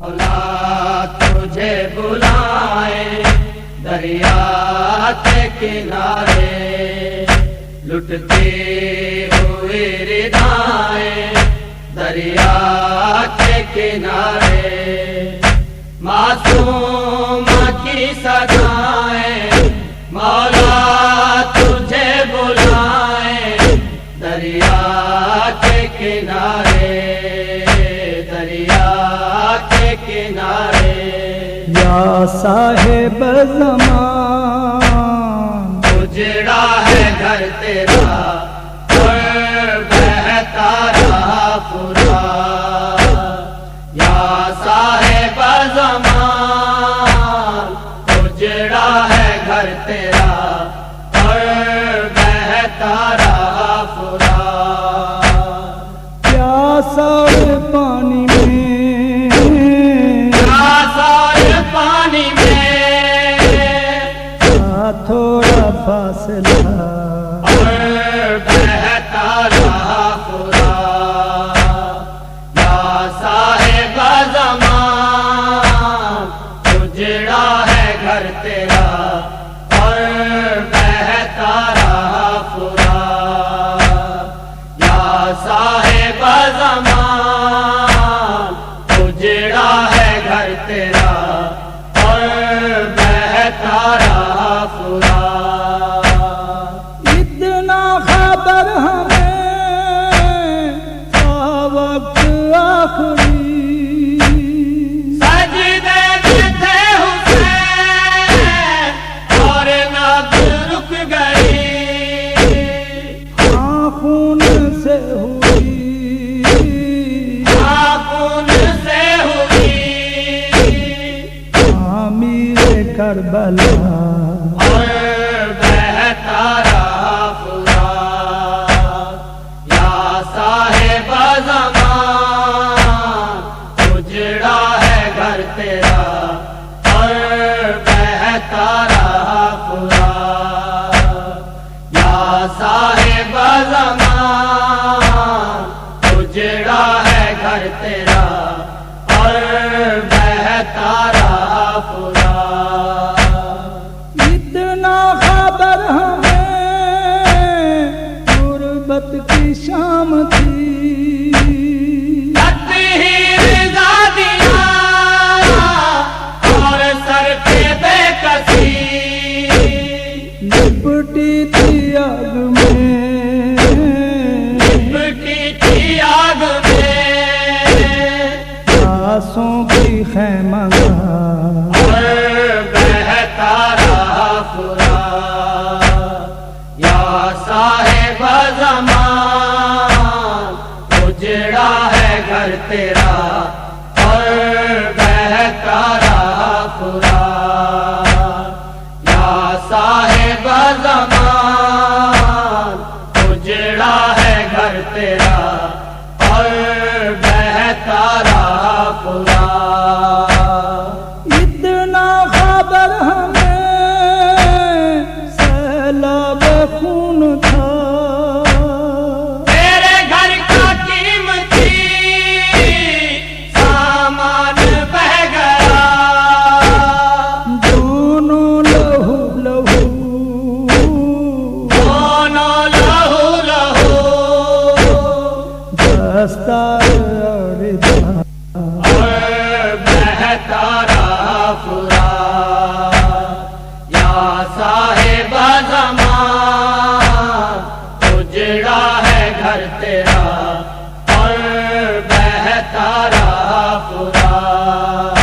اولاد تجھے بلائے دریا کے کنارے، لٹتی ہوئی ردائیں دریا کے کنارے، معصوم کی صدائیں مولا تجھے بلائیں دریا کے کنارے، دریا کے کنارے۔ یا صاحب زمان اجڑا ہے گھر تیرا اور بہتا رہا فرات، یا صاحب زمان اجڑا ہے گھر تیرا اور بہتا رہا فرات۔ پیاسا پانی میں، پیاسا پانی میں تھوڑا فاصلہ اور بہتا رہا فرات، یا صاحب زمان اجڑا ہے گھر تیرا اور بہتا رہا فرات، یا صاحب زمان اجڑا ہے گھر تیرا اور بہتا رہا فرات۔ اتنا خبر ہمیں وقت آخری، سجدے میں تھے حسین اور نبض رک گئی، خون سے ہوئی خون سے ہوئی تعمیر کربلا، اور بہتا رہا فرات، یا صاحب زمان اجڑا ہے گھر تیرا اور بہتا رہا فرات، یا صاحب زمان اجڑا ہے گھر تیرا اور بہتا رہا فرات۔ اتنا خبر ہمیں غربت کی شام تھی، ہی رضا دیا اور سر پہ بے کسی، لپٹی تھی آگ میں، لپٹی تھی آگ میں آسوں کی خیمہ اور بہتا رہا فرات، یا صاحب زمان اجڑا ہے گھر تیرا اور بہتا رہا فرات، یا صاحب زمان اجڑا ہے گھر تیرا اور بہتا رہا فرات۔ اتنا خبر ہمیں سیلاب خون تھا، تیرے گھر کا قیمتی سامان بہ گیا، دونوں لہو لہو دونوں لہو لہو دستار اور دھا، اور بہتا رہا فرات، یا صاحب زمان اجڑا ہے گھر تیرا اور بہتا رہا فرات،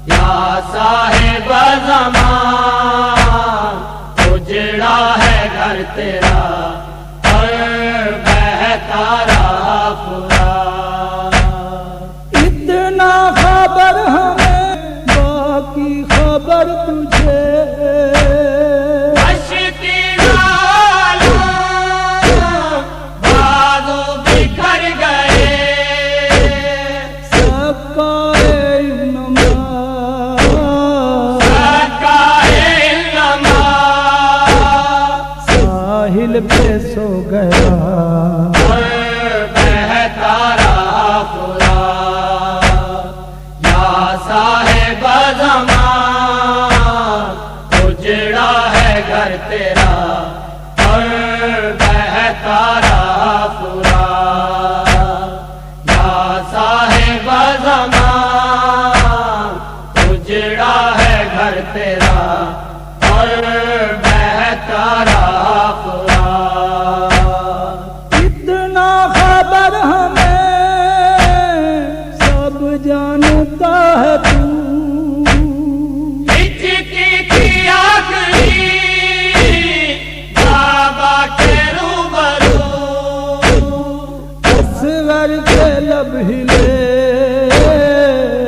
یا صاحب زمان اجڑا ہے گھر تیرا اور بہتا رہا فرات۔ اتنا خبر ہمیں باقی خبر تجھے، اشکی والوں بازو بکھر گئے، بزمان اجڑا ہے گھر تیرا اور بہتا رہا فرات اتنا خبر ہمیں سب جانتا ہے تو ہچکی کی آخری بابا کے روبرو اصغر کے لب ہلے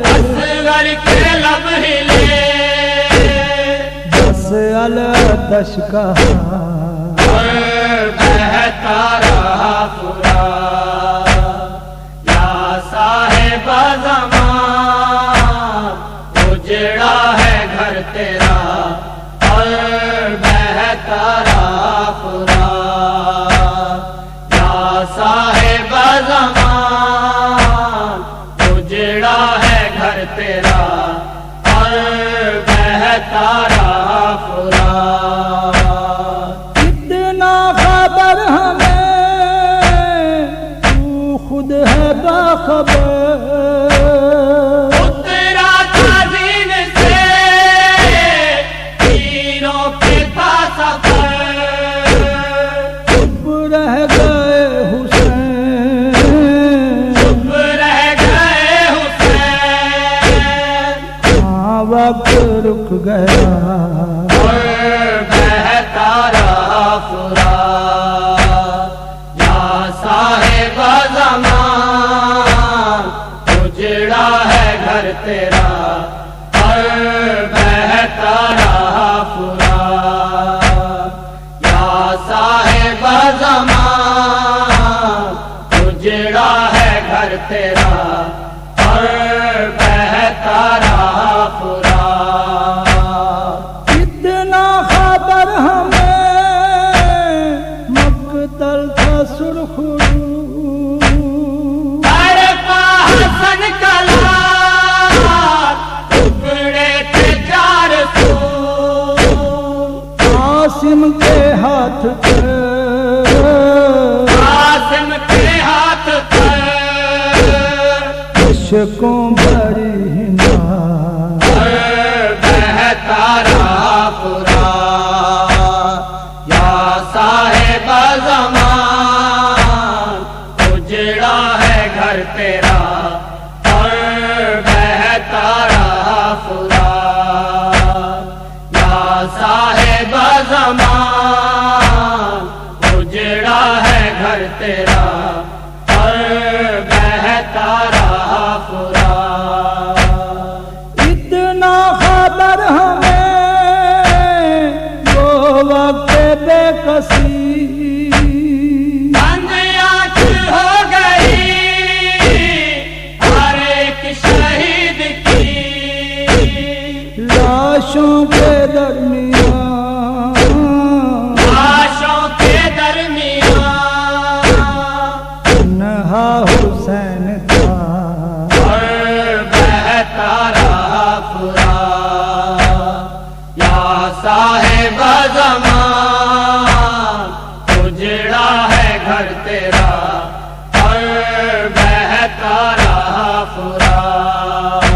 اصغر کے لب ہلے بس العطش کہا اور بہتا رہا فرات یا صاحب زمان اجڑا ہے گھر تیرا اور بہتا رہا فرات یا صاحب زمان اجڑا ہے گھر تیرا اور بہتا رہا فرات اتنا خبر ہمیں تو خود ہے باخبر اترا تھا دین سے تیروں کے تھا سفر چپ رہ گئے حسین چپ رہ گئے حسین ہاں وقت رک گیا اور بہتا رہا فرات یا صاحب زمان اجڑا ہے گھر تیرا اور بہتا رہا فرات یا صاحب زمان اجڑا ہے گھر تیرا اور بہتا رہا فرات اتنا خبر ہمیں مقتل تھا سرخ رو حسن کلار ٹکڑے تھے چار سو قاسم کے ہاتھ پہ قاسم کے ہاتھ پر عشقوں بھری ہنا اور بہتا رہا فرات یا صاحب زمان اجڑا ہے گھر تیرا اور بہتا رہا فرات یا صاحب زمان اجڑا ہے گھر تیرا اور بہتا رہا فرات اتنا خبر ہمیں وہ وقت بے کسی بند آنکھ ہو گئی ہر ایک شہید کی لاشوں کے درمیان لاشوں کے درمیان تنہا حسین تھا اور بہتا رہا فرات یا صاحب زمان اجڑا ہے گھر تیرا اور بہتا رہا فرات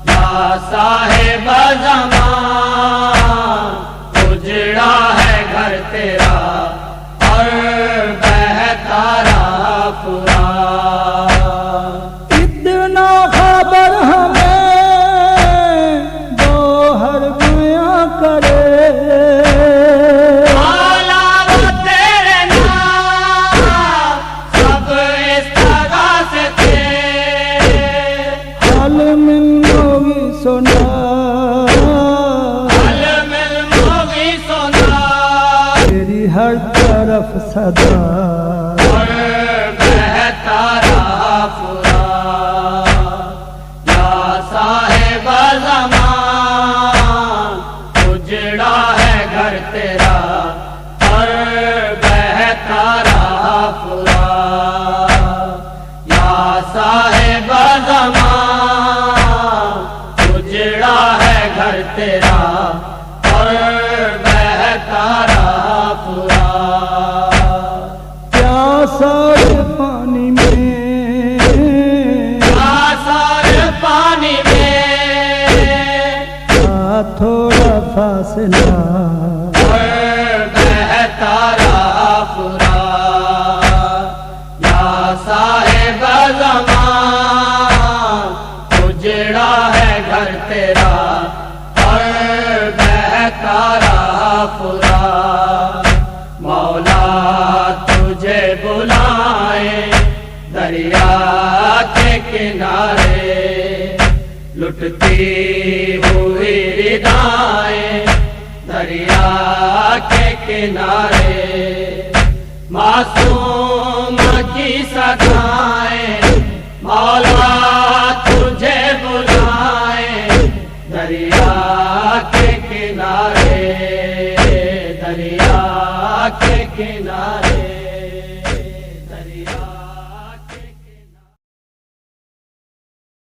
یا صاحب زمان اجڑا ہے گھر تیرا اور بہتا رہا فرات اتنا خبر ہمیں گوہر بیاں کرے مولا وہ تیرے نام سب اس طرح سے تھے حل من نوی سنا علم الموی سنا تیری ہر طرف صدا اور بہتا رہا فرات یا صاحب زمان اجڑا ہے گھر تیرا اور بہتا رہا فرات یا صاحب زمان اجڑا فاصلہ بہتا رہا فرات یا صاحب زمان اجڑا ہے گھر تیرا اور بہتا رہا فرات مولا تجھے بلائے دریا کے کنارے لٹتی ہوئی ردائیں دریا کے کنارے معصوم کی صدائیں مولا تجھے بلائیں دریا کے کنارے دریا کے کنارے دریا